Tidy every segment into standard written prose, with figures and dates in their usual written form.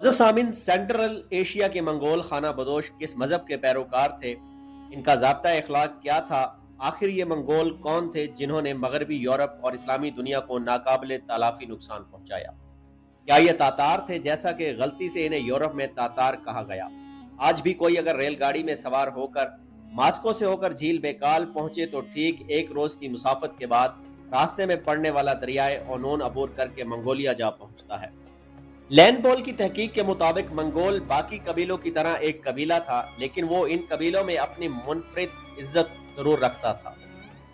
सामिन central Asia के Mongol खाना बदोश किस मजहब के पैरोकार थे, इनका ज़ाब्ता अखलाक क्या था, आखिर ये मंगोल कौन थे जिन्होंने मगरबी यूरोप और इस्लामी दुनिया को नाकाबिले तालाफी नुकसान पहुंचाया। क्या ये तातार थे जैसा कि गलती से इन्हें यूरोप में तातार कहा गया। आज भी कोई अगर रेलगाड़ी में सवार होकर मास्को से होकर झील बेकाल पहुंचे तो ठीक एक रोज की मुसाफत के बाद रास्ते में पड़ने वाला दरियाए ओनोन अबूर करके मंगोलिया जा पहुंचता है। लैंड पॉल की तहकीक के मुताबिक मंगोल बाकी कबीलों की तरह एक कबीला था, लेकिन वो इन कबीलों में अपनी मुनफरिद इज्जत जरूर रखता था।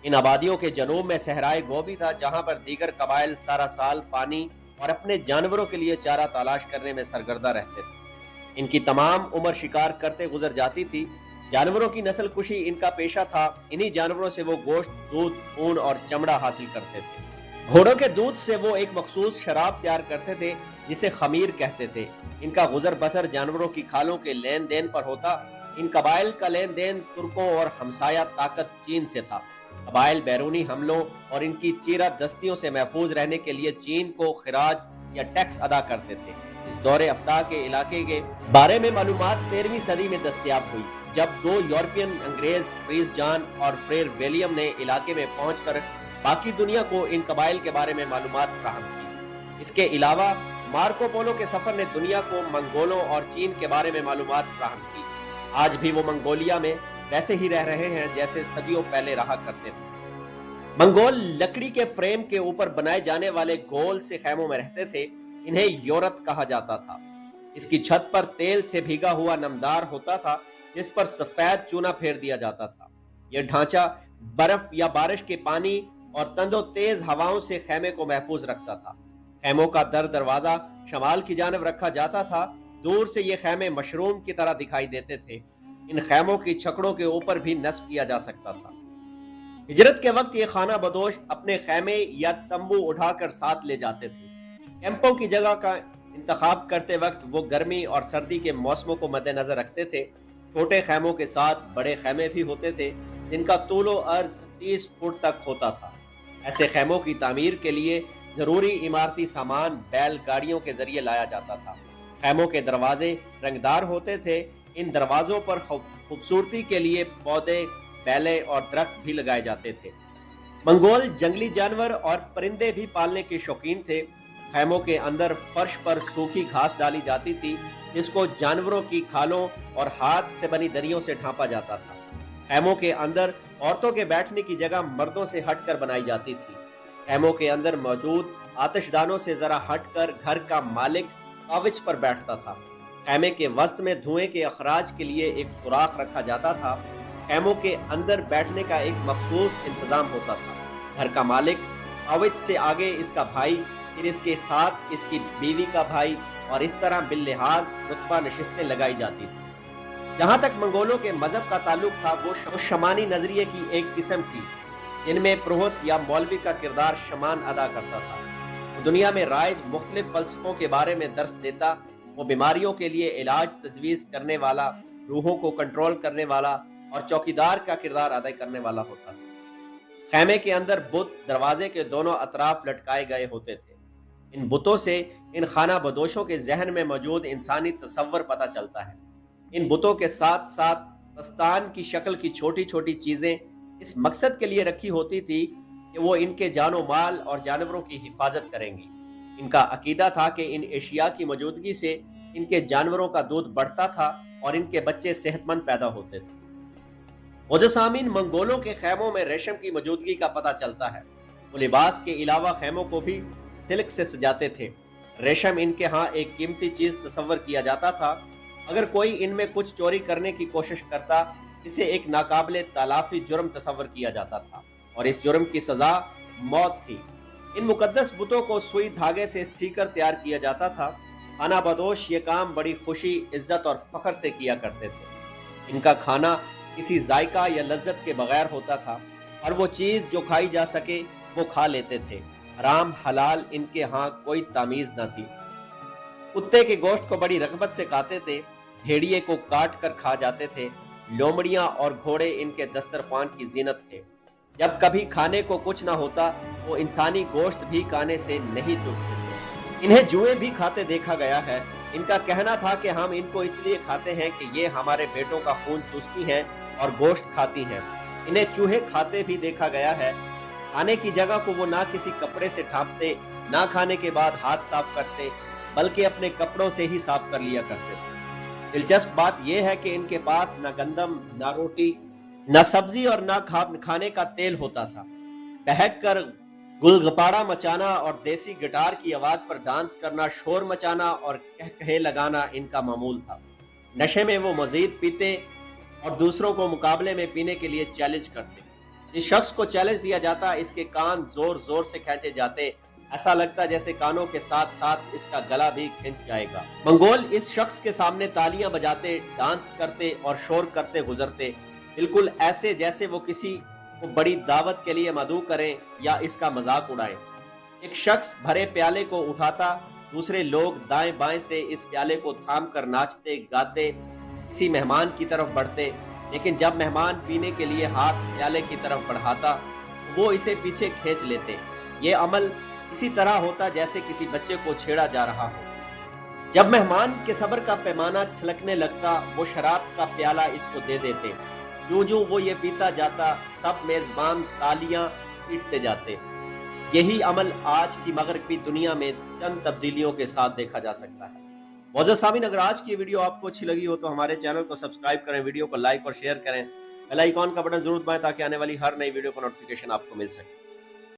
इन आबादियों के जनूब में सहराए गोबी था, जहां पर दीगर कबाइल सारा साल पानी और अपने जानवरों के लिए चारा तलाश करने में सरगर्दा रहते थे। इनकी तमाम उम्र शिकार करते गुजर जाती थी। जानवरों की नस्ल कुशी इनका पेशा था। इन्हीं जानवरों से वो गोश्त, दूध, ऊन और चमड़ा हासिल करते थे। घोड़ों के दूध से वो एक मखसूस शराब तैयार करते थे जिसे खमीर कहते थे। इनका गुजर बसर जानवरों की खालों के लेन देन पर होता। इन कबाइल का लेन देन तुर्कों और हमसाया ताकत चीन से था। कबाइल बैरूनी हमलों और इनकी चीरा दस्तियों से महफूज रहने के लिए चीन को खिराज या टैक्स अदा करते थे। इस दौरे अफ्ता के इलाके के बारे में मालूमात 13वीं सदी में दस्तयाब हुई, जब दो यूरोपियन अंग्रेज फ्रीज जॉन और फ्रेर विलियम ने इलाके में पहुंचकर बाकी दुनिया को इन कबाइल के बारे में मालूमात फ्राहम की। इसके अलावा मार्को पोलो के सफर ने दुनिया को मंगोलों और चीन के बारे में मालूमात फ्राहम की। आज भी वो मंगोलिया में वैसे ही रह रहे हैं जैसे सदियों पहले रहा करते थे। मंगोल लकड़ी के फ्रेम के ऊपर बनाए जाने वाले गोल से खैमों में रहते थे। इन्हें योरत कहा जाता था। इसकी छत पर तेल से भीगा हुआ नमदार होता था, जिस पर सफेद चूना फेर दिया जाता था। यह ढांचा बर्फ या बारिश के पानी और तंदो तेज हवाओं से खेमे को महफूज रखता था। खेमों का दरवाजा शमाल की जानब रखा जाता था। दूर से ये खेमे मशरूम की तरह दिखाई देते थे। इन खेमों की छकड़ों के ऊपर भी नस्ब किया जा सकता था। हिजरत के वक्त ये खाना बदोश अपने खेमे या तंबू उठाकर साथ ले जाते थे। कैंपों की जगह का इंतखाब करते वक्त वो गर्मी और सर्दी के मौसमों को मद्देनजर रखते थे। छोटे खेमों के साथ बड़े खेमे भी होते थे, जिनका तूलो अर्ज 30 फुट तक होता था। ऐसे खेमों की तामीर के लिए जरूरी इमारती सामान बैलगाड़ियों के जरिए लाया जाता था। खेमों के दरवाजे रंगदार होते थे। इन दरवाजों पर खूबसूरती के लिए पौधे, बैले और दरख्त भी लगाए जाते थे। मंगोल जंगली जानवर और परिंदे भी पालने के शौकीन थे। खेमों के अंदर फर्श पर सूखी घास डाली जाती थी, जिसको जानवरों की खालों और हाथ से बनी दरियों से ढांपा जाता था। खेमों के अंदर औरतों के बैठने की जगह मर्दों से हटकर बनाई जाती थी। खेमों के अंदर मौजूद आतिशदानों से जरा हटकर घर का मालिक काविच पर बैठता था। खेमे के वस्त में धुएं के अखराज के लिए एक सुराख रखा जाता था। खेमों के अंदर बैठने का एक मखसूस इंतजाम होता था। घर का मालिक, काविच से आगे इसका भाई, फिर इसके साथ इसकी बीवी का भाई, और इस तरह बिल्लिहाज रुतबा नशिस्तें लगाई जाती थी। जहां तक मंगोलों के मजहब का ताल्लुक था, वो शमानी नजरिए की एक किस्म थी, जिनमें पुरोहित या मौलवी का किरदार शमान अदा करता था। वो दुनिया में राइज मुख्तलिफ फलसफों के बारे में दर्स देता। वो बीमारियों के लिए इलाज तजवीज़ करने वाला, रूहों को कंट्रोल करने वाला और चौकीदार का किरदार अदा करने वाला होता था। खेमे के अंदर बुत दरवाजे के दोनों अतराफ लटकाए गए होते थे। इन बुतों से इन खाना बदोशों के जहन में मौजूद इंसानी तसव्वुर पता चलता है। इन बुतों के साथ साथ पस्तान की शक्ल की छोटी छोटी चीजें इस मकसद के लिए रखी होती थी कि वो इनके जानो माल और जानवरों की हिफाजत करेंगी। इनका अकीदा था कि इन एशिया की मौजूदगी से इनके जानवरों का दूध बढ़ता था और इनके बच्चे सेहतमंद पैदा होते थे। मुजस्सामीन मंगोलों के खेमों में रेशम की मौजूदगी का पता चलता है। वो लिबास के अलावा खेमों को भी सिल्क से सजाते थे। रेशम इनके यहाँ एक कीमती चीज तस्वर किया जाता था। अगर कोई इनमें कुछ चोरी करने की कोशिश करता, इसे एक नाकाबिले तालाफी जुर्म तस्वर किया जाता था और इस जुर्म की सजा मौत थी। इन मुकद्दस बुतों को सुई धागे से सीकर तैयार किया जाता था। खाना बदोश ये काम बड़ी खुशी, इज्जत और फख्र से किया करते थे। इनका खाना किसी जायका या लज्जत के बगैर होता था और वो चीज जो खाई जा सके वो खा लेते थे। हराम हलाल इनके यहाँ कोई तामीज न थी। कुत्ते के गोश्त को बड़ी रगबत से खाते थे। भेड़िए को काट कर खा जाते थे। लोमड़ियां और घोड़े इनके दस्तरख्वान की जीनत थे। जब कभी खाने को कुछ ना होता, वो इंसानी गोश्त भी खाने से नहीं चूकते थे। इन्हें जुए भी खाते देखा गया है। ان کا کہنا تھا کہ ہم ان کو اس لیے کھاتے ہیں کہ یہ ہمارے بیٹوں کا خون چوستی ہیں اور گوشت کھاتی ہیں۔ انہیں چوہے کھاتے بھی دیکھا گیا ہے۔ کھانے کی جگہ کو وہ نہ کسی کپڑے سے ڈھانپتے، نہ کھانے کے بعد ہاتھ صاف کرتے، بلکہ اپنے کپڑوں سے ہی صاف کر لیا کرتے تھے۔ دلچسپ بات یہ ہے کہ ان کے پاس نہ گندم، نہ روٹی، نہ سبزی اور نہ کھانے کا تیل ہوتا تھا۔ بہک کر گلگپاڑا مچانا اور دیسی گٹار کی آواز پر ڈانس کرنا، شور مچانا اور کہے لگانا ان کا معمول تھا۔ نشے میں وہ مزید پیتے اور دوسروں کو مقابلے میں پینے کے لیے چیلنج کرتے۔ جس شخص کو چیلنج دیا جاتا اس کے کان زور زور سے کھینچے جاتے، ایسا لگتا جیسے کانوں کے ساتھ ساتھ اس کا گلا بھی کھنچ جائے گا۔ منگول اس شخص کے سامنے تالیاں بجاتے، ڈانس کرتے اور شور کرتے گزرتے، بالکل ایسے جیسے وہ کسی کو بڑی دعوت کے لیے مدعو کریں یا اس کا مذاق اڑائیں۔ ایک شخص بھرے پیالے کو اٹھاتا، دوسرے لوگ دائیں بائیں سے اس پیالے کو تھام کر ناچتے گاتے کسی مہمان کی طرف بڑھتے، لیکن جب مہمان پینے کے لیے ہاتھ پیالے کی طرف بڑھاتا وہ اسے پیچھے کھینچ لیتے۔ یہ عمل اسی طرح ہوتا جیسے کسی بچے کو چھیڑا جا رہا ہو۔ جب مہمان کے صبر کا پیمانہ چھلکنے لگتا وہ شراب کا پیالہ اس کو دے دیتے۔ جوں جوں وہ یہ پیتا جاتا سب میزبان تالیاں پیٹتے جاتے۔ یہی عمل آج کی مغربی دنیا میں چند تبدیلیوں کے ساتھ دیکھا جا سکتا ہے۔ معزز سامعین، اگر آج کی ویڈیو آپ کو اچھی لگی ہو تو ہمارے چینل کو سبسکرائب کریں، ویڈیو کو لائک اور شیئر کریں، بیل آئیکن کا بٹن ضرور دبائیں تاکہ آنے والی ہر نئی ویڈیو کا نوٹیفیکیشن آپ کو مل سکے۔